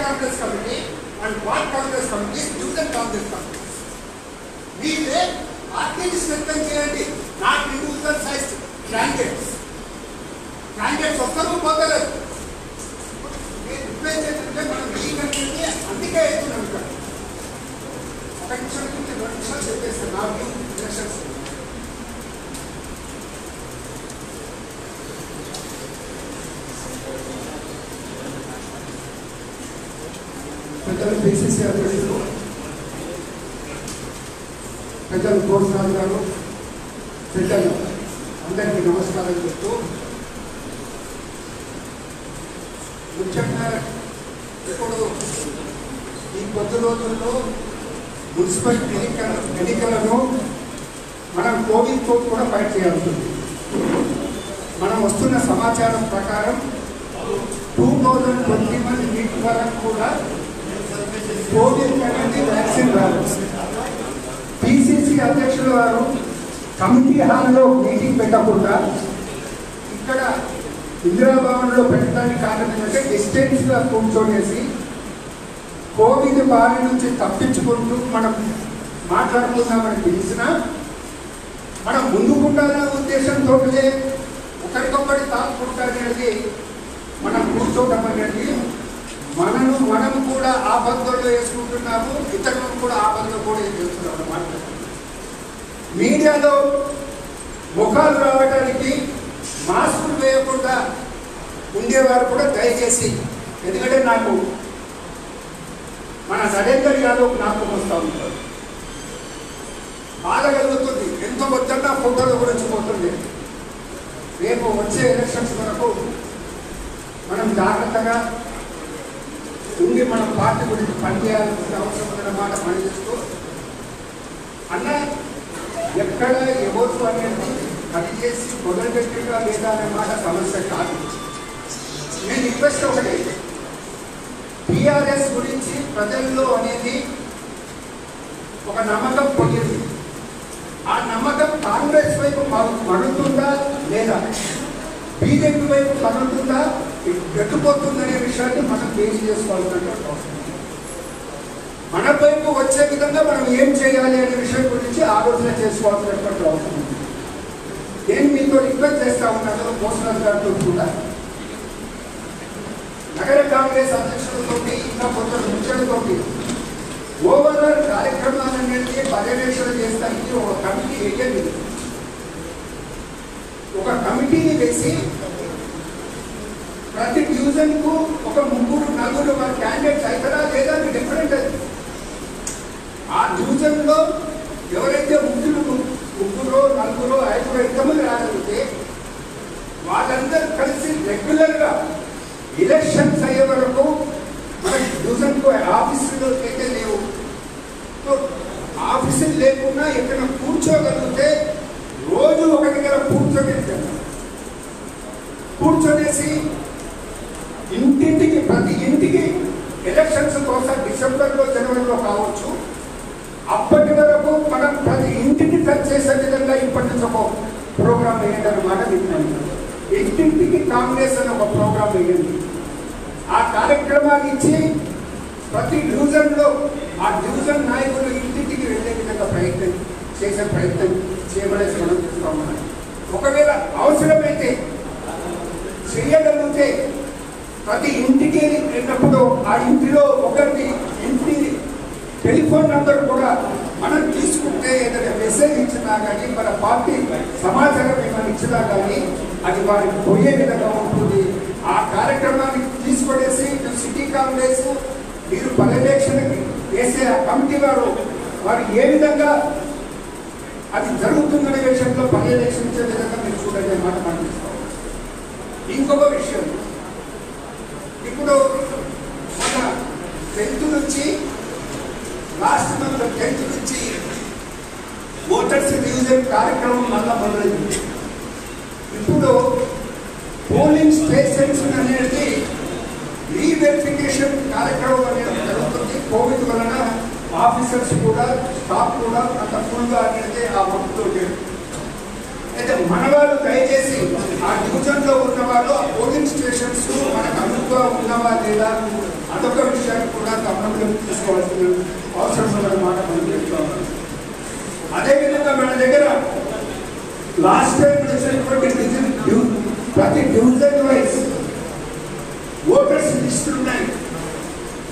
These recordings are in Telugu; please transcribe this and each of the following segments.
Congress Committee and what Congress Committee is different Congress Committees. మీరే పార్టీని స్ట్రెంథెన్ చేయండి, నాట్ ఇండివిజువల్ సైజ్ క్యాండిడేట్స్ వస్తారు పోతలేదు. నేను రిప్లేస్ చేస్తుంటే మనం ఈ కంట్రీని అందుకే వేస్తున్నాం. ఇక్కడ ఒక నిమిషం నుంచి 2 నిమిషాలు చెప్పేస్తాను నాకు ఎలక్షన్స్. పెద్దలు పిసిసి అధ్యక్షులు పెద్దలు గోపినాథ్ గారు, పెద్దలు అందరికీ నమస్కారం చెప్తూ, ముఖ్యంగా ఇప్పుడు ఈ కొద్ది రోజుల్లో మున్సిపల్ ఎన్నికలను మనం కోవిడ్తో కూడా ఫైట్ చేయాల్సి ఉంది. మనం వస్తున్న సమాచారం ప్రకారం 2021 వీక్ వరకు కూడా కోవిడ్ అనేది వ్యాక్సిన్ రాలేదు. పిసిసి అధ్యక్షుల వారు కమిటీ హాల్లో మీటింగ్ పెట్టకుండా ఇక్కడ ఇందిరాభవన్లో పెట్టడానికి కారణం ఏంటంటే డిస్టెన్స్గా కూర్చొనేసి కోవిడ్ బారి నుంచి తప్పించుకుంటూ మనం మాట్లాడుకుందామని పిలిచినా మనం ముందుకుండాలనే ఉద్దేశంతో ఒకరికొకటి తాకుంటానేది మనం కూర్చోవడం అనేది మనం కూడా ఆపదలో వేసుకుంటున్నాము, ఇతరులను కూడా ఆపదలో కూడా వేసుకుంటున్నాం అన్నమాట. మీడియాలో ముఖాలు రావడానికి మాస్కులు వేయకుండా ఉండేవారు కూడా దయచేసి, ఎందుకంటే నాకు మన నరేందర్ యాదవ్ జ్ఞాపకం వస్తూ ఉంటారు. బాధ కలుగుతుంది, ఎంతో వద్దన్నా ఫోటోల గురించి పోతుంది. రేపు వచ్చే ఎలక్షన్స్ వరకు మనం జాగ్రత్తగా ఉండి మన పార్టీ గురించి పనిచేయాల్సిన అవసరం ఉన్నమాట పనిచేస్తూ అన్న ఎక్కడ ఎవరు అనేది పని చేసి మొదలుపెట్టిగా లేదా అనే మాట సమస్య కాదు. నేను రిక్వెస్ట్ ఒకటి, టీఆర్ఎస్ గురించి ప్రజల్లో అనేది ఒక నమ్మకం పొందింది. ఆ నమ్మకం కాంగ్రెస్ వైపు మడుతుందా లేదా బీజేపీ వైపు మడుతుందా ఎట్టుపోతుందనే విషయాన్ని మనం బేస్ చేసుకోవాల్సినటువంటి అవసరం. మన వైపు వచ్చే విధంగా మనం ఏం చేయాలి అనే విషయం గురించి ఆలోచన చేసుకోవాల్సినటువంటి అవసరం ఉంది. నేను మీతో రిక్వెస్ట్ చేస్తా ఉన్నాను, మోసరాజు గారితో కూడా, నగర కాంగ్రెస్ అధ్యక్షులతో ఇంకా కొంత ముఖ్యులతో ఓవరాల్ కార్యక్రమాలన్నింటినీ పర్యవేక్షణ చేస్తానికి ఒక కమిటీ వేయండి. ఒక కమిటీని వేసి ప్రతి డివిజన్ కు ఒక 3-4 క్యాండిడేట్స్ అవుతారా లేదా డిఫరెంట్. ఆ డివిజన్ లో ఎవరైతే 3-4 5 ఎంతమంది రాగలిగితే వాళ్ళందరూ కలిసి రెగ్యులర్ గా ఎలక్షన్స్ అయ్యే వరకు మన డివిజన్ కు ఆఫీసులు అయితే లేవు, ఆఫీసులు లేకుండా ఎక్కడ కూర్చోగలిగితే రోజు ఒక దగ్గర కూర్చొనేసి ఇంటింటికి ప్రతి ఇంటికి ఎలక్షన్స్ కోసం డిసెంబర్లో జనవరిలో కావచ్చు, అప్పటి వరకు మనం ప్రతి ఇంటికి టచ్ చేసే విధంగా ఇప్పటి నుంచి ఒక ప్రోగ్రామ్ వేయండి అన్నమాట. ఇంటింటికి కాంగ్రెస్ అని ఒక ప్రోగ్రామ్ వేయండి. ఆ కార్యక్రమాన్ని ఇచ్చి ప్రతి డివిజన్లో ఆ డివిజన్ నాయకులు ఇంటింటికి వెళ్ళే విధంగా ప్రయత్నం చేయబడేసి మనం చూస్తా ఉన్నాం. ఒకవేళ అవసరమైతే చేయగలిగితే ప్రతి ఇంటికి వెళ్ళినప్పుడు ఆ ఇంటిలో ఒకటి ఇంటి టెలిఫోన్ నంబర్ కూడా మనం తీసుకుంటే ఏదైనా మెసేజ్ ఇచ్చినా కానీ మన పార్టీ సమాచారం ఏమైనా ఇచ్చినా కానీ అది వారికి పోయే విధంగా ఉంటుంది. ఆ కార్యక్రమాన్ని తీసుకొనేసి సిటీ కాంగ్రెస్ మీరు పర్యవేక్షణకి వేసే ఆ కమిటీ వారు ఏ విధంగా అది జరుగుతుందనే విషయంలో పర్యవేక్షించే విధంగా మీరు చూడండి మాట పంపిస్తాం. ఇంకొక విషయం, ఇప్పుడు మన 10th నుంచి లాస్ట్ మంత్ 10th నుంచి ఓటర్స్ డివిజన్ కార్యక్రమం మళ్ళా మొదలైంది. ఇప్పుడు పోలింగ్ స్టేషన్స్ అనేది రీవెరిఫికేషన్ కార్యక్రమం అనేది జరుగుతుంది. కోవిడ్ వలన ఆఫీసర్స్ కూడా స్టాఫ్ కూడా అంత ఫుల్గా అనేది ఆ వర్క్తో అయితే మన వాళ్ళు దయచేసి ఆ డివిజన్లో ఉన్న వాళ్ళు ఆ పోలింగ్ స్టేషన్స్ మనకు అనువుగా ఉన్నవా లేదా అదొక విషయాన్ని కూడా గమనంలోకి తీసుకోవాల్సిన అవసరం ఉన్నమాట మనం చెప్తాం. అదేవిధంగా మన దగ్గర లాస్ట్ టైం చేసినటువంటి ప్రతి డివిజన్ వైజ్ ఓటర్స్ లిస్టులు ఉన్నాయి.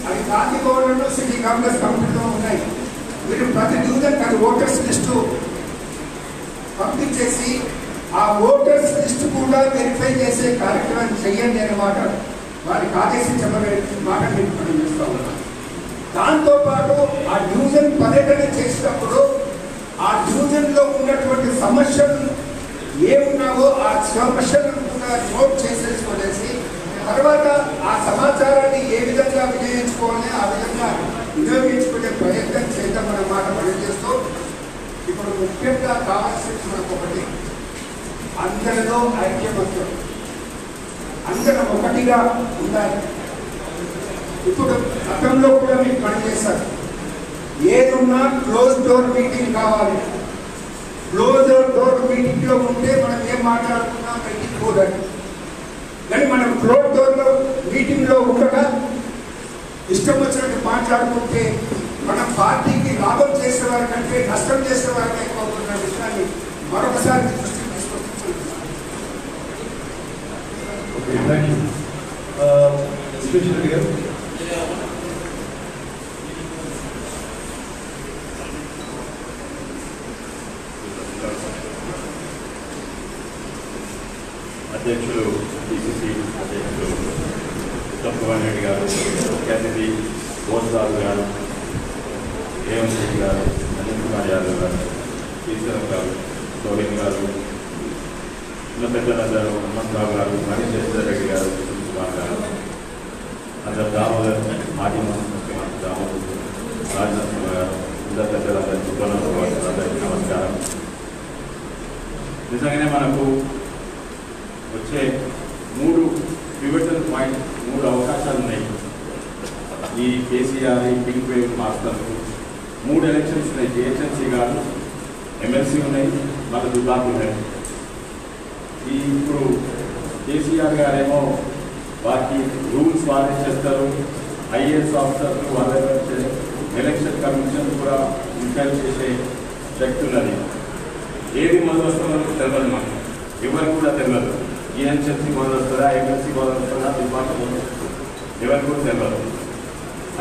అవి గాంధీ భవన్లో సిటీ కాంగ్రెస్ కమిటీలో ఉన్నాయి. మీరు ప్రతి డివిజన్ కానీ ఓటర్స్ లిస్టు పంపించేసి ఆ ఓటర్స్ లిస్టు కూడా వెరిఫై చేసే కార్యక్రమాన్ని చేయండి అనే మాట వారికి ఆదేశించబడే మాట నేను చేస్తూ ఉన్నాను. దాంతోపాటు ఆ డివిజన్ పర్యటన చేసినప్పుడు ఆ డివిజన్లో ఉన్నటువంటి సమస్యలు ఏమున్నావో ఆ సమస్యలను కూడా నోట్ చేసేసుకునేసి తర్వాత ఆ సమాచారాన్ని ఏ విధంగా వినియోగించుకోవాలి ఆ విధంగా వినియోగించుకునే ప్రయత్నం చేద్దామన్న మాట పనిచేస్తూ ఇప్పుడు ముఖ్యంగా కావాల్సింది మనకు ఒకటి, అందరిలో ఐక్యమత్యం, అందరం ఒకటిగా ఉండాలి. ఇప్పుడు గతంలో కూడా మీకు పనిచేస్తారు, ఏదున్నా క్లోజ్ డోర్ మీటింగ్ కావాలి. క్లోజ్ డోర్ మీటింగ్లో ఉంటే మనం ఏం మాట్లాడుకున్నాం బయటికి కూడదు. కానీ మనం క్లోజ్ డోర్లో మీటింగ్లో ఉండగా ఇష్టం వచ్చినట్టు మాట్లాడుకుంటే మన పార్టీకి లాభం చేసేవారి కంటే నష్టం చేసేవారికి ఎక్కువ విషయాన్ని మరొకసారి దృష్టికి తీసుకొచ్చుకుంటున్నాను. అధ్యక్షులు పిసిసి అధ్యక్షులు ఉత్తమ్ కుమార్ రెడ్డి గారు, ముఖ్య అతిథి బోస్రాజు గారు, రేవంత్ రెడ్డి గారు, అనిల్ కుమార్ యాదవ్ గారు, ఈశ్వరం గారు, సోహిన్ గారు, ఉన్న పెద్దలందరూ హనుమంతరావు గారు, మణిశేశ్వర రెడ్డి గారు, కుమార్ గారు, అందరు దామోదర్ మాజీ ముఖ్యమంత్రి దామోదర్ రాజనరసింహ గారు, అందరు పెద్దలందరూ కుటుంబంలో అందరికీ నమస్కారం. నిజంగానే మనకు వచ్చే 3 పివటల్ పాయింట్ 3 అవకాశాలు ఉన్నాయి. ఈ కేసీఆర్ పింక్ వేవ్ మార్పులకు 3 ఎలక్షన్స్ ఉన్నాయి. జిహెచ్ఎంసీ కాదు, ఎమ్మెల్సీ ఉన్నాయి, మళ్ళీ దుబాకు ఉన్నాయి. ఇప్పుడు కేసీఆర్ గారేమో వారికి రూల్స్ వాళ్ళే చేస్తారు, ఐఏఎస్ ఆఫీసర్లు వాళ్ళే ఎలక్షన్ కమిషన్ కూడా ఇన్ఫ్లుయెన్స్ చేసే శక్తి ఉన్నది. ఏది మొదలు వస్తుందో తెలియదు, మాకు ఎవరికి కూడా తెలియదు. జిహెచ్ఎంసీ మొదలు వస్తుందా, ఎమ్మెల్సీ మొదలు వస్తుందా, దుబాకు ఎవరికి కూడా తెలియదు.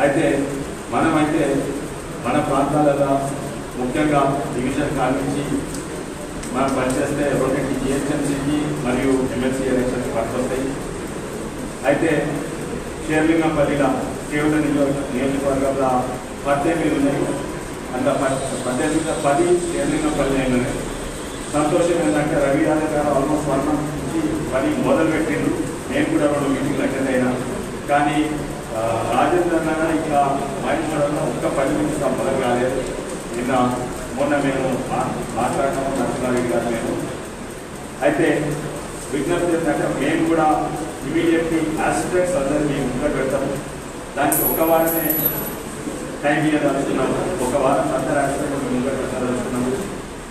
అయితే మనమైతే మన ప్రాంతాలలో ముఖ్యంగా డివిజన్ కానించి మనం పనిచేస్తే 2 జిహెచ్ఎంసీకి మరియు ఎమ్మెల్సీ ఎలక్షన్కి పనికొస్తాయి. అయితే షేర్లింగంపల్లిలో కేవల నియోజకవర్గంలో 18 ఉన్నాయి. అంత 10 షేర్లింగంపల్లి అయినాయి. సంతోషం ఏంటంటే రవి యాదవ్ గారు ఆల్మోస్ట్ 1 month నుంచి పని మొదలుపెట్టిండ్రు. నేను కూడా 2 మీటింగ్లు అటెండ్ అయినా. కానీ రాజేంద్ర నగర్ ఇంకా మైండ్లో ఒక్క 10 నిమిషం సంపదం కాలేదు. మొన్న మేము మాట్లాడటం నరసింహారెడ్డి గారు మేము అయితే విజ్ఞప్తి ఏంటంటే మేము కూడా ఇమీడియట్లీ ఆస్పిరెంట్స్ అందరినీ ముందు పెడతాము. దానికి 1 వారమే టైం ఇవ్వదలుచుకున్నాము. 1 వారం అందరు ఆస్పిరెంట్ ముందు పెట్టదలుచుకున్నాము.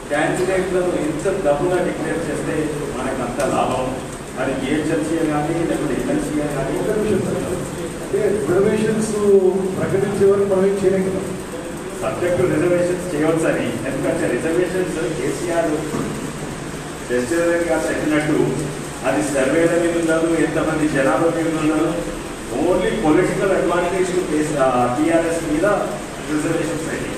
క్యాండిడేట్లను ఎంత డబ్బుగా డిక్లేర్ చేస్తే మనకు అంత లాభం. మరి జిహెచ్ఎంసీ కానీ లేకపోతే ఎమ్మెల్సీ కానీ అంటే రిజర్వేషన్స్ ప్రకటించే వరకు మనం చేయలేం కదా. సబ్జెక్టు రిజర్వేషన్స్ చేయవచ్చు అని. ఎందుకంటే రిజర్వేషన్స్ కేసీఆర్ జస్టిస్ గారు చెప్పినట్టు అది సర్వేల మీద ఉండదు, ఎంతమంది జనాభా మీద ఉండదు. ఓన్లీ పొలిటికల్ అడ్వాంటేజ్ టీఆర్ఎస్ మీద రిజర్వేషన్స్ అయ్యాయి.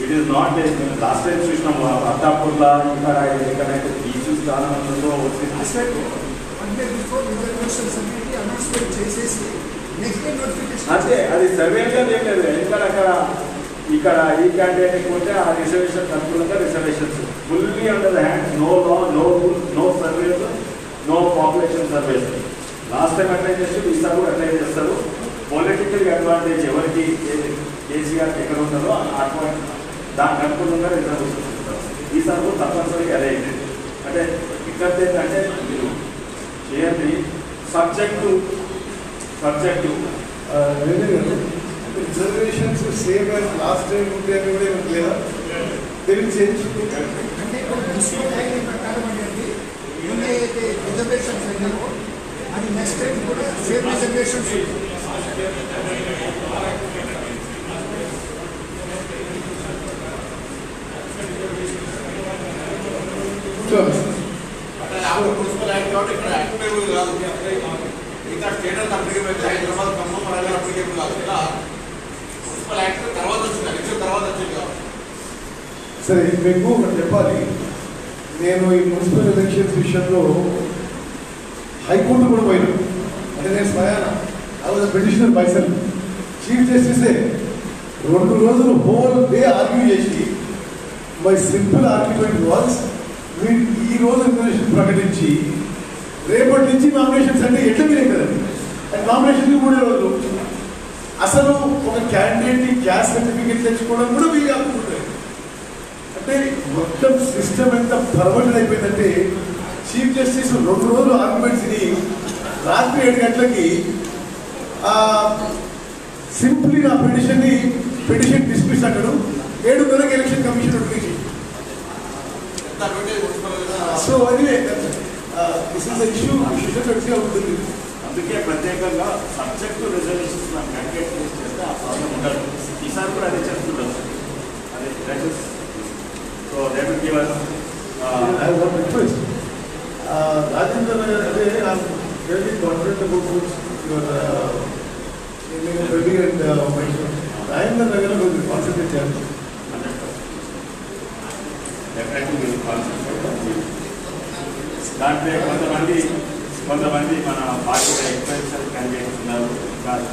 It is not lost time చూసినాము అత్తాపూర్లా ఎక్కడైతే బీచ్ స్థానం ఉందో అంతే. అది సర్వేగా ఏం లేదు. ఎందుకంటే అక్కడ ఇక్కడ ఈ క్యాండిడేట్ పోతే ఆ రిజర్వేషన్ అనుకూలంగా reservations fully under the hand. No law, no rule, no surveys, no population surveys. Last time apply చేసి ఈసారి కూడా అప్లై చేస్తారు. పొలిటికల్ అడ్వాంటేజ్ ఎవరికి కేసీఆర్ ఎక్కడ ఉంటుందో దానికి అనుకూలంగా రిజర్వేషన్స్ ఇస్తారు. ఈసారి కూడా తప్పనిసరిగా అదే అయింది. అంటే ఇక్కడ ఏంటంటే మీరు చేయండి subject reservations same as last time ఉంటే అని కూడా ఏమో లేదా తెలిసి అంటే share presentations. మున్సిపల్ యాక్ట్ కాబట్టి ఇక్కడ అప్లికేబుల్ కాదు. ఇక్కడ స్టేటస్ అప్లికేబుల్ అయితే హైదరాబాద్ ఖమ్మం వరంగల్ అప్లికేబుల్ కాదు. ఇలా మున్సిపల్ యాక్ట్ తర్వాత వచ్చింది, ఎలక్షన్ తర్వాత వచ్చింది కాబట్టి. సరే, మీకు ఒకటి చెప్పాలి. నేను ఈ మున్సిపల్ ఎలక్షన్స్ విషయంలో హైకోర్టు కూడా పోయినాను. అంటే నేను స్వయాన పిటిషనర్ పైసలు చీఫ్ జస్టిసే 2 రోజులు హోల్ డే ఆర్గ్యూ చేసి మై సింపుల్ ఆర్గ్యుమెంట్ వాజ్, మీరు ఈ రోజు ఇన్ఫర్మేషన్ ప్రకటించి రేపటి నుంచి నామినేషన్స్ అంటే ఎట్లా మీరే కదండి. అండ్ నామినేషన్కి 3 రోజులు. అసలు ఒక క్యాండిడేట్ని క్యాస్ట్ సర్టిఫికేట్ తెచ్చుకోవడం కూడా వీలు కాకుండా, అంటే మొత్తం సిస్టమ్ ఎంత పర్వర్టెడ్ అయిపోయిందంటే చీఫ్ జస్టిస్ 2 రోజులు ఆర్గ్యుమెంట్స్ని రాత్రి 7 గంటలకి సింప్లీ నా పిటిషన్ డిస్మిస్ అంటాడు. 7:30 election commission notification. So anyway this is issue ఉంటుంది. అందుకే ప్రత్యేకంగా సబ్జెక్టు రిజర్వేషన్స్ మనం క్యాండిడేట్ చేస్తే ఆ ప్రాబ్లం ఉండదు. ఈసారి కూడా అదే చేస్తుండదు. అదే that so they will give us request Rajendra Nagar. అదే very confident about Reddy and Rajendra Nagar concentrate చేయాలి. దాంట్లో కొంతమంది మన పార్టీలో ఎక్స్పెన్షియల్ క్యాండిడేట్స్ ఉన్నారు. ఫర్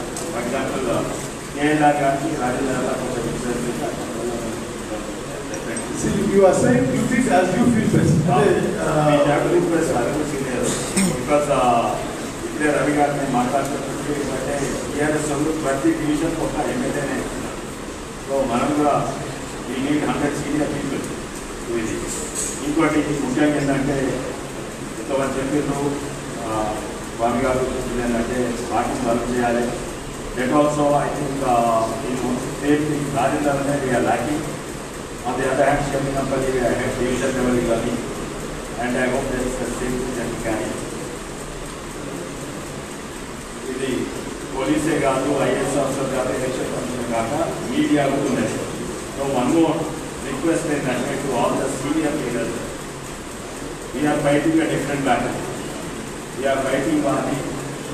ఎగ్జాంపుల్ కేఎల్ఆర్ గారికి రాజేంద్ర కొంచెం You assign duties as you feel best. Because ఇప్పుడే రవి గారిని మాట్లాడుతున్నట్టు అంటే టీఆర్ఎస్ ప్రతి డివిజన్ ఒక ఎమ్మెల్యేనే. సో మనం కూడా వీ నీడ్ 100 సీనియర్ పీపుల్. ఇది ఇంకోటి ముఖ్యంగా ఏంటంటే ఎంతమంది చెప్పారు స్వామి గారు ఏంటంటే పార్టీని వర్క్ చేయాలి. That also I think same thing Rajendra అనేది we're lacking. On the other hand, Sheminampalli, I had division level learning, and I hope there is a same thing that we can. ఇది పోలీసే కాదు, ఐఏఎస్ ఆఫీసర్ కాదు, ఎలక్షన్ కమిషన్ కాక మీడియా కూడా ఉన్నాయి. సో వన్ మోర్ రిక్వెస్ట్ ఏంటంటే to all the senior leaders, we're fighting a different battle. We're fighting అని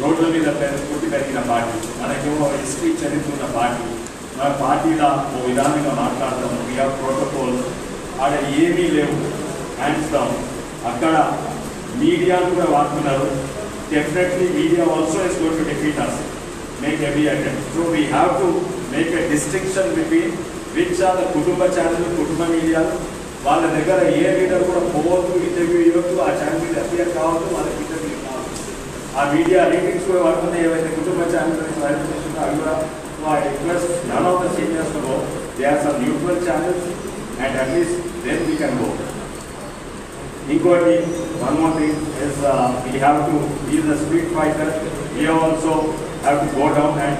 రోడ్ల మీద పుట్టి పెరిగిన పార్టీ, మనకేమో హిస్టరీ చదువుతున్న పార్టీ. మన పార్టీలో ఓ విధానంగా మాట్లాడతాము. వీఆర్ ప్రోటోకాల్ ఆడ ఏమీ లేవు, హ్యాండ్స్ డౌన్. అక్కడ మీడియాను కూడా వాడుతున్నారు. Definitely media also is going to defeat us, make every attempt. So we have to make a distinction between which are the కుటుంబ ఛానల్, కుటుంబ మీడియాలు. వాళ్ళ దగ్గర ఏ లీడర్ కూడా పోవద్దు, ఇంటర్వ్యూ ఇవ్వద్దు, ఆ ఛానల్ మీద అపియర్ కావద్దు, వాళ్ళకి ఇంటర్వ్యూ కావద్దు. ఆ మీడియా రేటింగ్స్ కూడా వాడుతున్నాయి. ఏవైతే కుటుంబ ఛానల్ వైరల్ చేస్తుందో అవి కూడా. So I request none of the seniors to go. There are some neutral channels, and at least then we can go. Equally, one more thing is we have to be the street fighter. We also have to go down and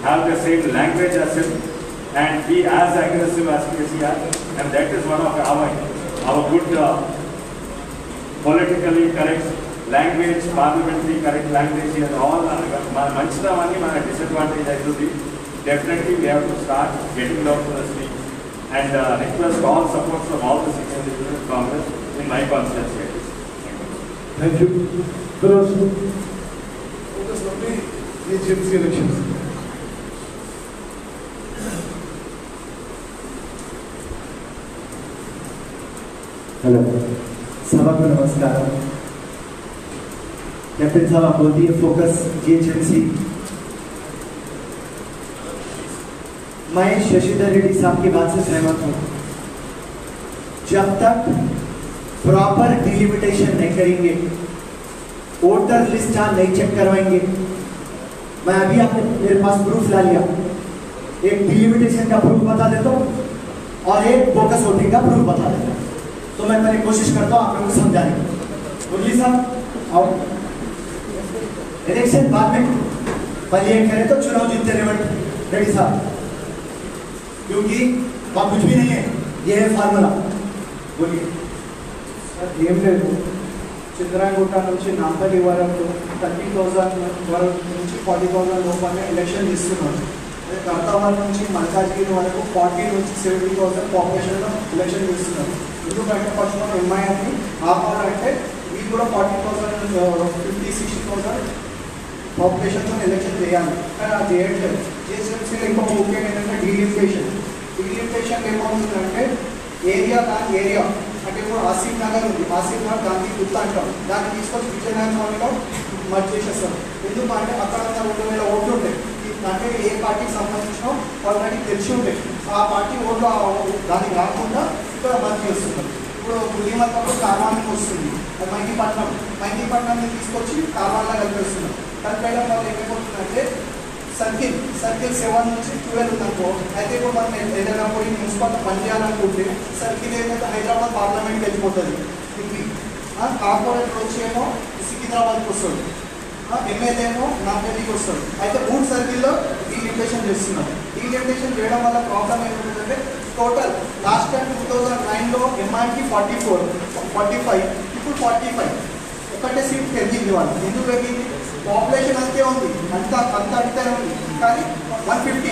have the same language as him and be as aggressive as KCR. And that is one of our good politically correct language, parliamentary correct language and all. Manchidavani mana disadvantage aitundi. Definitely we have to start getting down to the street and request all support from all the senior leaders of Congress in my constituency. Thank you. Focus on the GMC elections. Hello, सभा को नमस्कार. कैप्टन साहब आप बोलती है फोकस जीएचएमसी. मैं शशिधर रेड्डी साहब की बात से सहमत हूँ. जब तक प्रॉपर डिलिमिटेशन नहीं करेंगे, वोटर लिस्ट नहीं चेक करवाएंगे, मैं अभी आपने मेरे पास प्रूफ ला लिया. एक डिलिमिटेशन का प्रूफ बता देता हूँ और एक फोकस वोटिंग का प्रूफ बता देता हूँ. तो मैं पहले कोशिश करता हूँ आप लोगों को समझाने की. मुरली साहब आओ. इलेक्शन बाद में पहले ये करें तो चुनाव जीतते रेवट रेड्डी साहब, क्योंकि वहाँ कुछ भी नहीं है, ये है फार्मूला. बोलिए. ఏం లేదు, చంద్రాయగుట్ట నుంచి నాంపల్లి వరకు 30,000 వరకు నుంచి 40,000 లోపలనే ఎలక్షన్ ఇస్తున్నారు. అదే కర్తావాల్ నుంచి మల్కాజ్గిరి వరకు 40 నుంచి 70,000 పాపులేషన్లో ఎలక్షన్ ఇస్తున్నారు. ఎందుకంటే ఫస్ట్ మనం ఎంఐఎంని ఆపాలంటే ఇది కూడా 40,000 50-60,000 పాపులేషన్తో ఎలక్షన్ చేయాలి. కానీ అది చేయట్లేదు. జిహెచ్ఎంసీలో ఇంకొక ముఖ్యంగా ఏంటంటే డీలిమిటేషన్ ఏమవుతుందంటే ఏరియా దాని ఏరియా అంటే ఇప్పుడు ఆసిఫ్ నగర్ ఉంది, ఆసిఫ్ నగర్ గాంధీ గుర్తు అంటాం, దాన్ని తీసుకొచ్చి విజయనగరంలో మర్జ్ చేసేస్తారు. ఎందుకంటే అక్కడ 2,000 ఓట్లు ఉంటాయి. అంటే ఏ పార్టీకి సంబంధించిన ఆల్రెడీ తెలిసి ఉంటాయి. ఆ పార్టీ ఓట్లు దానికి రాకుండా ఇక్కడ మర్జ్ చేస్తున్నారు. ఇప్పుడు గుడిమత్తప్పుడు కార్వానికి వస్తుంది, మైదీపట్నాన్ని తీసుకొచ్చి కార్వాన్లో కలిపేస్తున్నారు. కలిపేయడం వల్ల ఏమైపోతుందంటే సర్కిల్ 7 నుంచి 12 ఉందనుకో, అయితే ఇప్పుడు మనం ఏదైనా పోయి మున్సిపల్ పని చేయాలనుకుంటే సర్కిల్ ఏదైతే హైదరాబాద్ పార్లమెంట్కి వెళ్ళిపోతుంది. కార్పొరేటర్ వచ్చి ఏమో సికింద్రాబాద్కి వస్తుంది, ఎమ్మెల్యే ఏమో నాంపల్లికి వస్తాడు. అయితే 3 సర్కిల్లో డీలిమిటేషన్ చేస్తున్నారు. డీలిమిటేషన్ చేయడం వల్ల ప్రాబ్లం ఏమవుతుందంటే టోటల్ లాస్ట్ టైం 2009లో ఎంఐకి 45, ఇప్పుడు 45 ఒకటే సీట్ పెరిగింది. వాళ్ళు ఎందుకు పెరిగింది? పాపులేషన్ అంతే ఉంది, అంత అడితే ఉంది, కానీ 150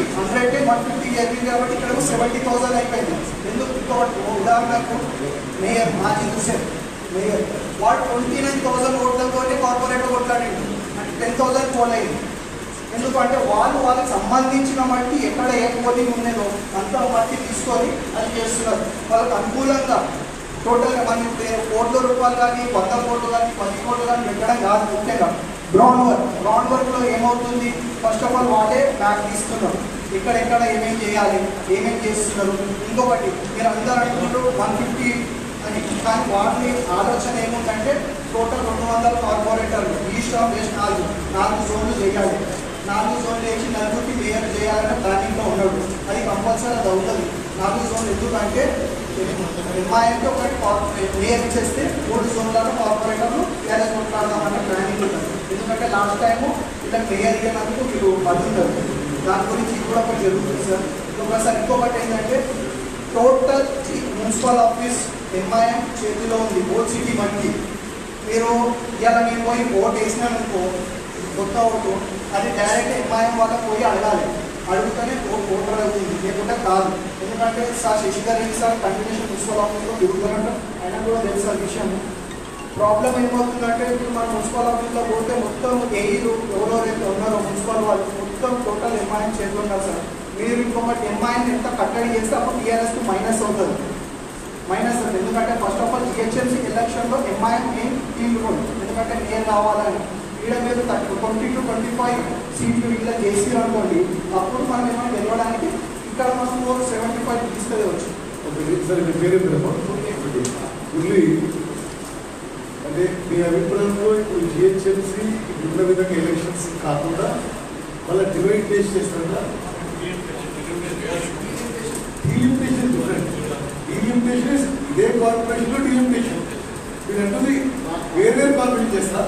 జరిగింది కాబట్టి ఇక్కడ 70,000 అయిపోయింది. ఎందుకు? ఉదాహరణకు మేయర్ మాజీ హుసేన్ మేయర్ వాడు 29,000 ఓట్లతో కార్పొరేటర్ కొట్లాడింది, అంటే 10,000 పోల్ అయింది. ఎందుకంటే వాళ్ళకి సంబంధించిన మట్టి ఎక్కడ ఏ పోలింగ్ ఉండేదో అంత మట్టి తీసుకొని అది చేస్తున్నారు. వాళ్ళకి అనుకూలంగా టోటల్గా మనం ₹1,00,00,000 కానీ 100 కోట్లు కానీ 10 కోట్లు కానీ పెట్టడం కాదు. ముఖ్యంగా గ్రౌండ్ వర్క్లో ఏమవుతుంది? ఫస్ట్ ఆఫ్ ఆల్ వాళ్ళే బ్యాక్ తీసుకున్నారు, ఎక్కడెక్కడ ఏమేమి చేయాలి, ఏమేమి చేస్తున్నారు. ఇంకొకటి మీరు అందరూ అనుకుంటారు 150 అని, కానీ వాళ్ళని ఆలోచన ఏముందంటే టోటల్ 200 కార్పొరేటర్లు ఈస్ట్ ఆఫ్ వెస్ట్ 4 జోన్లు చేయాలి. 4 జోన్లు వేసి నలుగురికి మేయర్ చేయాలనే ప్లానింగ్లో ఉన్నాడు. అది కంపల్సరీ అది అవుతుంది. 4 జోన్లు ఎందుకంటే ఎంఐఎంకి ఒకటి మేయర్ ఇచ్చేస్తే 3 జోన్లలో కార్పొరేటర్లు క్యారెస్ కొట్లాడదామన్న ప్లానింగ్ ఉంటుంది. ఎందుకంటే లాస్ట్ టైము ఇలా మేయర్ ఇవ్వడానికి మీరు పడుతుంటారు. దాని గురించి కూడా ఒకటి జరుగుతుంది సార్. ఇంకొకటి ఏంటంటే టోటల్ మున్సిపల్ ఆఫీస్ ఎంఐఎం చేతిలో ఉంది, ఓల్డ్ సిటీ మట్టి. మీరు ఇలా మేము పోయి ఓటు వేసినామనుకో, కొత్త ఓటు, అది డైరెక్ట్ ఎంఐఎం వాళ్ళకి పోయి అడగాలి. అడుగుతూనే ఓటర్ అవుతుంది, లేకుంటే కాదు. ఎందుకంటే sir Shashidhar Reddy sir continuation municipal ఆఫీస్లో తిరుగుతున్నట్టు ఆయన కూడా తెలుసు ఆ విషయం. ప్రాబ్లం ఏమవుతుందంటే ఇప్పుడు మన మున్సిపల్ ఆఫీస్లో పోతే మొత్తం ఏఈలు ఎవరెవరైతే ఉన్నారో మున్సిపల్ వాళ్ళు మొత్తం టోటల్ ఎంఐఎం చేతులు ఉన్నారు సార్. మీరు ఇంకొకటి ఎంఐఎం ఎంత కట్టడి చేస్తే అప్పుడు టీఆర్ఎస్కి మైనస్ అవుతుంది. ఎందుకంటే ఫస్ట్ ఆఫ్ ఆల్ జిహెచ్ఎంసీ ఎలక్షన్లో ఎంఐఎం ఏం ఫీల్డ్ రోల్, ఎందుకంటే నేను కావాలని ఈడ మీరు 20-25 సీట్లు ఇట్లా చేసి అనుకోండి, అప్పుడు మనం ఏమైనా గెలవడానికి ఇక్కడ మనం 475 తీసుకెళ్ళవచ్చు. సరే మీ పేరు మురళి, అంటే మీ అభిప్రాయంలో ఇప్పుడు జిహెచ్ఎంసీ ఉన్న విధంగా ఎలక్షన్స్ కాకుండా మళ్ళీ డివైడ్ చేస్తారా? Delimitation different. డీలిమిటేషన్ ఇదే కార్పొరేషన్లో డీలిమిటేషన్, మీరు అంటుంది వేరే కార్పొరేషన్ చేస్తా.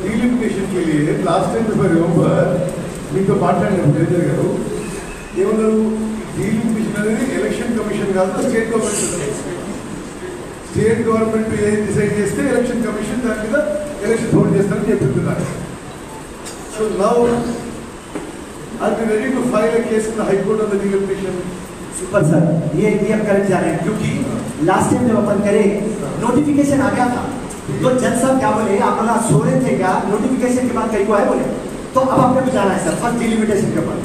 డీలిమిటేషన్ కి లాస్ట్ టైం మీతో మాట్లాడినప్పుడు రేజర్ గారు ఏమన్నారు? డీలిమిటేషన్ అనేది ఎలక్షన్ కమిషన్ కాదు, స్టేట్ గవర్నమెంట్. స్టేట్ గవర్నమెంట్ ఏది డిసైడ్ చేస్తే ఎలక్షన్ కమిషన్ దాని మీద ఎలక్షన్ హోల్డ్ చేస్తారని చెప్తున్నారు. So now are you ready to file a case in the high court on the delimitation? Super sir, ये हम करेक्ट जा रहे हैं, क्योंकि लास्ट टाइम जब अपन करे नोटिफिकेशन आ गया था तो जज साहब क्या बोले, अपना सो रहे थे क्या, नोटिफिकेशन के बाद कहीं को आए बोले, तो अब आपने को जाना है सर फर्स्ट डिलिमिटेशन के ऊपर।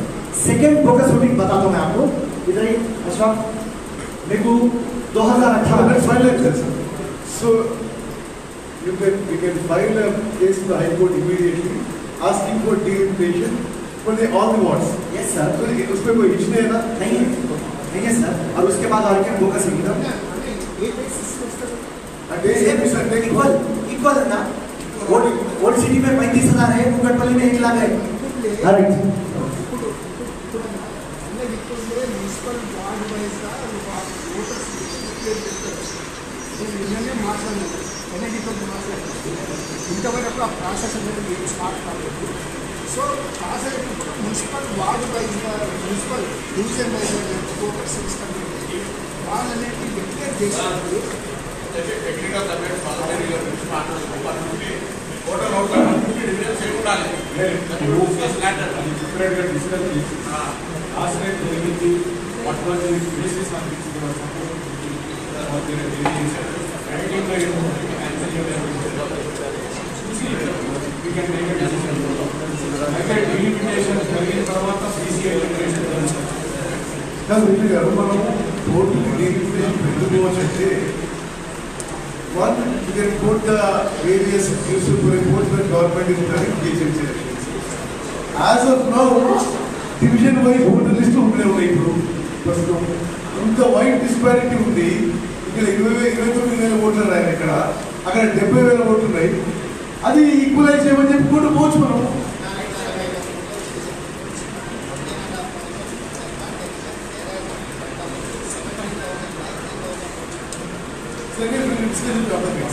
सेकेंड फोकस वोटिंग बताता हूँ मैं आपको, इधर ही अशरफ मेरे को 2018 फाइल है sir. So we can file a case in the High Court immediately asking for delimitation for all the wards. Yes sir. तो उसमें कोई हिच नहीं है ना? नहीं है सर. और उसके बाद और क्या फोकस है इधर इक्वल है ना. ओल्ड सिटी में 35,000 है, कुकटपल्ली में 1 लाख है. राइट. నిజంగా మాట్లాడలేదు ఎన్ఐడితో మాట్లాడలేదు ఇంతవరకు ఆ ప్రాసెస్ అనేది ఏం స్టార్ట్ కాలేదు. సో ప్రాసెస్ మున్సిపల్ వార్డు వైజ్గా మున్సిపల్ డివిజన్ వైజ్గా కోటర్ సిస్టమ్ వాళ్ళనేది డిక్లేర్ చేసినప్పుడు టెక్నికల్ సబ్జెక్ట్ మాట్లాడుతుంది టోటల్ అవుట్కమ్ డివిజన్స్ ఏమి ఉండాలి సెపరేట్గా డిస్కస్ చేసి లాస్ట్ టైం జరిగింది what was the basis on which they were suppose అయితే డిలిమిటేషన్ జరిగిన తర్వాత బీసీఐ గారు మనం టోటల్ డీలిమిటేషన్ పెట్టుకోవచ్చు అంటే one, you can put the various newspaper reports when government is running agency elections. As of now, division wise voter list ఉండే ఉన్నాయి ఇప్పుడు ప్రస్తుతం ఇంత వైడ్ డిస్పారిటీ ఉంది. ఇక్కడ 29,000 ఓట్లు ఉన్నాయి, ఇక్కడ అక్కడ 70,000 ఓట్లు ఉన్నాయి. అది ఈక్వలైజ్ చేయమని చెప్పుకుంటూ పోవచ్చు మనం.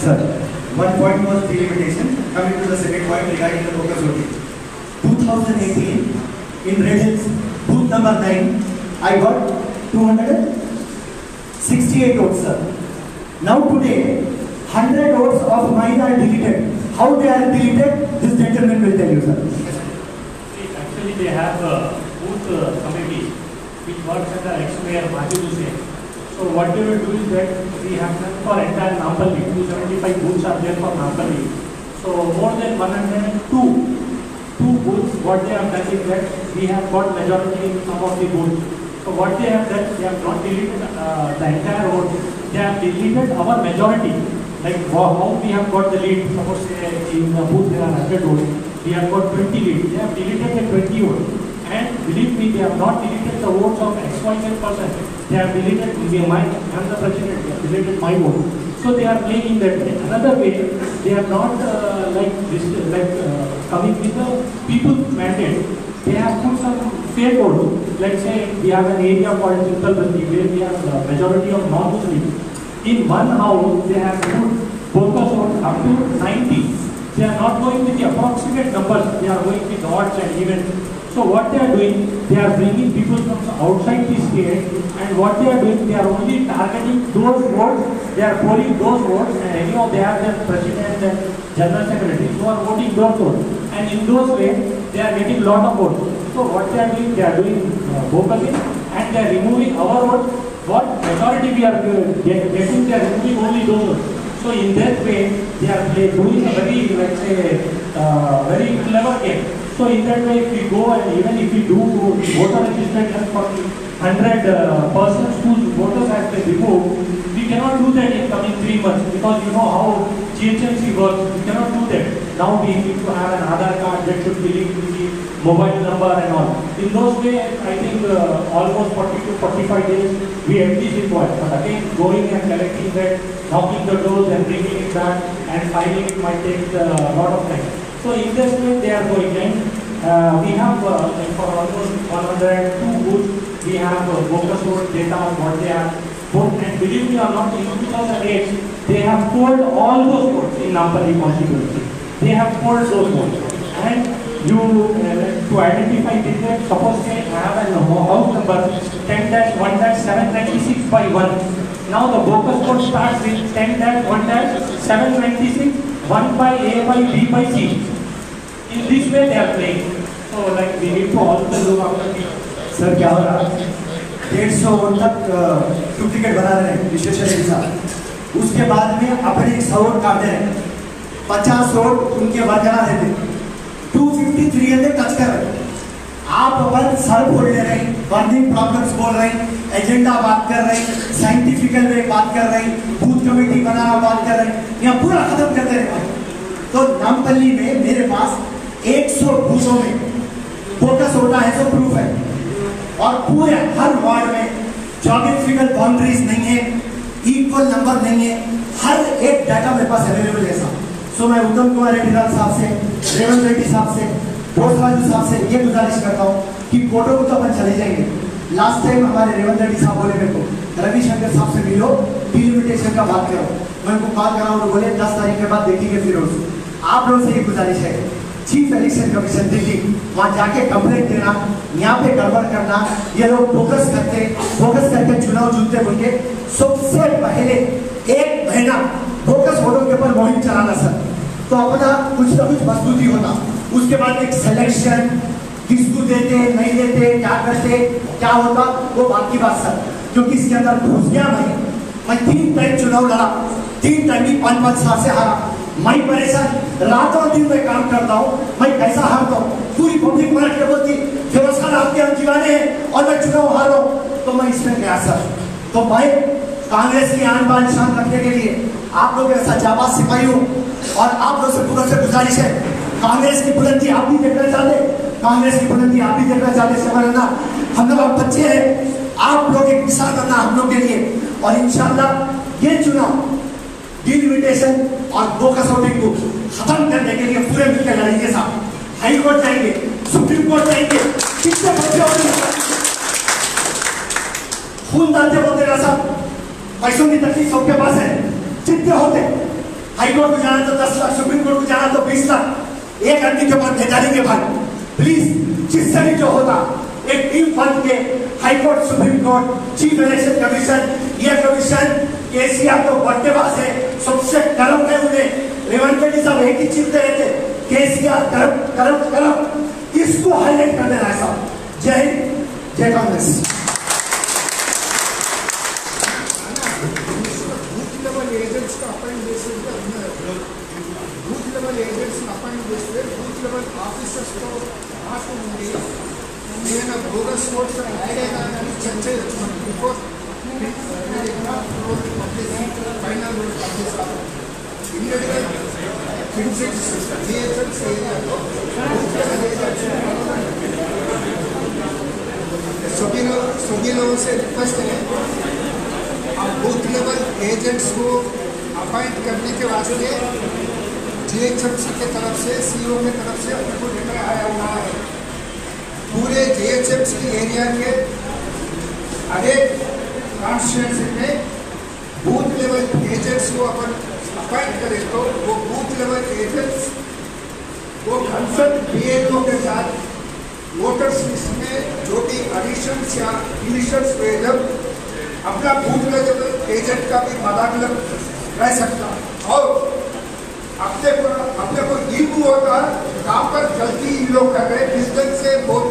Sir, one point was delimitation. Coming to the second point regarding the focus voting. 2018 in Red Hills, booth number 9, I got 268 votes, sir. Now today, 100 votes of mine are deleted. How they are deleted? This gentleman will tell you, sir. Actually, they have a booth committee which works under ex-mayor Majid Hussain. So what they will do is that we have done for entire Nampally, 275 booths are there for Nampally. So more than 102 booths, what they have done is that we have got majority in some of the booths. So what they have done, they have not deleted the entire vote, they have deleted our majority. Like how we have got the lead, suppose say in the booth there are 100 votes, we have got 20 lead, they have deleted the 20 votes. And believe me, they have not deleted the votes of XYZ person. They have deleted my, I am the president, they have deleted my vote. So they are playing in that way. Another way, they are not coming with the people's mandate. They have put some fake votes. Let's say we have an area called Chittalbandi where we have the majority of non-Muslims. In one house, they have put focus votes up to 90. They are not going with the approximate numbers. They are going with odds and evens. So what they are doing, they are bringing people from outside the state, and what they are doing, they are only targeting those votes, they are polling those votes, and anyhow they have their president and general secretary who are voting those votes, and in those ways, they are getting lot of votes. So what they are doing focusing, and they are removing our votes. What majority we are getting, they are removing only those votes. So in that way, they are doing a very, let's say, very clever game. So in that way, if we go and even if we do voter registration for 100 persons whose voters have been removed, we cannot do that in coming 3 months because you know how GHMC works. We cannot do that. Now we need to have an Aadhaar card that should be linked with the mobile number and all. In those way, I think almost 40 to 45 days we at least require. But again, going and collecting that, knocking the doors and bringing it back and filing it might take a lot of time. So in this way they are going in. We have for almost 102 booths, we have focus vote data on what they have put, and believe me or not, in 2008 they have polled all those votes in Nampally constituency. They have polled those votes, and you to identify this, suppose say I have a house number 10-1-796/1. Now the focus vote starts with 10-1-796 1 by A by B by C. In this way they are playing. So like we need to also look after the. Sir क्या हो रहा है 150 वोट तक डुप्लीकेट बना रहे हैं विश्वेश्वर रेड्डी साहब. उसके बाद में अपने 100 वोट काट रहे हैं, 50 वोट उनके वर्करा देते, 250 300 टच कर रहे हैं. आप अपन सर बोल ले रहे हैं, बर्निंग प्रॉब्लम्स बोल रहे हैं, एजेंडा बात कर रहे हैं, साइंटिफिकल वे बात कर रहे हैं, बूथ कमेटी बनाना बात कर रहे हैं, यहाँ पूरा खत्म करते रहे. तो नामपल्ली में मेरे पास 100 बूथों में फोकस होता है तो प्रूफ है, और पूरे हर वार्ड में ज्योग्राफिकल बाउंड्रीज नहीं है, इक्वल नंबर नहीं है, हर एक डाटा मेरे पास अवेलेबल है साहब. सो मैं उत्तम कुमार रेड्डी साहब से, रेवंत रेड्डी साहब से, बोसराजू साहब से ये गुजारिश करता हूँ कि फोटो को तो अपन चले जाएंगे. लास्ट टाइम हमारे रेवंत रेड्डी साहब बोले मेरे को, रविशंकर साहब से मिलो, डिलिमिटेशन का बात करो. मैं उनको कॉल करा, उन्होंने बोले 10 तारीख के बाद देखेंगे फिरोज। आप लोगों से ये गुजारिश है, चीफ इलेक्शन कमीशन दिल्ली वहाँ जाके कंप्लेंट देना, यहाँ पे गड़बड़ करना, ये लोग फोकस करके चुनाव जीतते बोल के सबसे पहले 1 महीना फोकस वोटों के ऊपर मुहिम चलाना सर, तो अपना कुछ ना कुछ मजबूती होता। उसके बाद एक सिलेक्शन, किसको देते नहीं देते, क्या करते, क्या होता वो बाकी बात सर, क्योंकि इसके अंदर घुस गया मैं 3 टाइम चुनाव लड़ा, 3 टाइम भी 5-5 साल से हारा, मैं परेशान, रातों दिन मैं काम करता हूँ, मैं कैसा हारता हूँ, पूरी पब्लिक मार के बोलती फिरोज खान आपके हम दीवाने हैं और मैं चुनाव हार रहा हूँ, तो मैं इसमें गया सर। तो मैं कांग्रेस की आन बान शान रखने के लिए आप लोग ऐसा जाबाज सिपाही हूँ, और आप लोग से पूरा से गुजारिश है, कांग्रेस की बुलंदी आप भी देखना चाहते, कांग्रेस की बुलंदी आप भी देखना चाहते समझना, हम लोग बच्चे हैं, आप लोग एक मिसाल बनना हम लोग के लिए, और इंशाल्लाह ये चुनाव डिलिमिटेशन और बोकस वोटिंग को खत्म करने के लिए पूरे मिलकर लड़ेंगे साहब। हाई कोर्ट जाएंगे, सुप्रीम कोर्ट जाएंगे, कितने बच्चे होंगे खून डालते बोलते ना साहब, पैसों की तकलीफ सबके पास है, जितने होते हाई कोर्ट को जाना तो 10 लाख, सुप्रीम कोर्ट को जाना तो 20 लाख, एक आदमी के पास भेजा देंगे भाई। प्लीज जिससे भी जो होता एक टीम बन के high court, supreme court, chief election commission, ये कमीशन केसीआर तो बट्टेबाज है, सबसे करम है उन्हें, रेवंत रेड्डी साहब एक ही चीज रहते केसीआर करम, इसको हाईलाइट कर देना है साहब। जय हिंद, जय कांग्रेस। बूथ लेवल एजेंट्स का appoint booth level agents appoint booth level officers తో మాకు ఉంది నేను బోగస్ ఓట్స్ యాడ్ అయినా చెక్ చేయొచ్చు బిఫోర్ ఫైనల్ రూల్ పబ్లిష్ ఇమ్మీడియట్గా ఫిన్సిక్స్ జిహెచ్ఎంస్ ఏరియాలో सभी लोगों से रिक्वेस्ट है, आप बूथ लेवल एजेंट्स को अपॉइंट करने के वास्ते जीएचएमसी के तरफ से, सीईओ के तरफ से अपने को लेटर आया हुआ है। पूरे जीएचएमसी एरिया के हर एक कॉन्स्टिट्यूंसी में बूथ लेवल एजेंट्स को अपन अपॉइंट करें तो वो बूथ लेवल एजेंट्स वो कंसर्न बीएलओ के साथ वोटर्स लिस्ट में जो भी एडिशंस या डिलीशंस हुए जब अपना बूथ लेवल एजेंट का भी मदाखलत रह सकता, और अपने को इल्म होता कहाँ पर गलती इन लोग कर रहे, डिस्टेंस से बहुत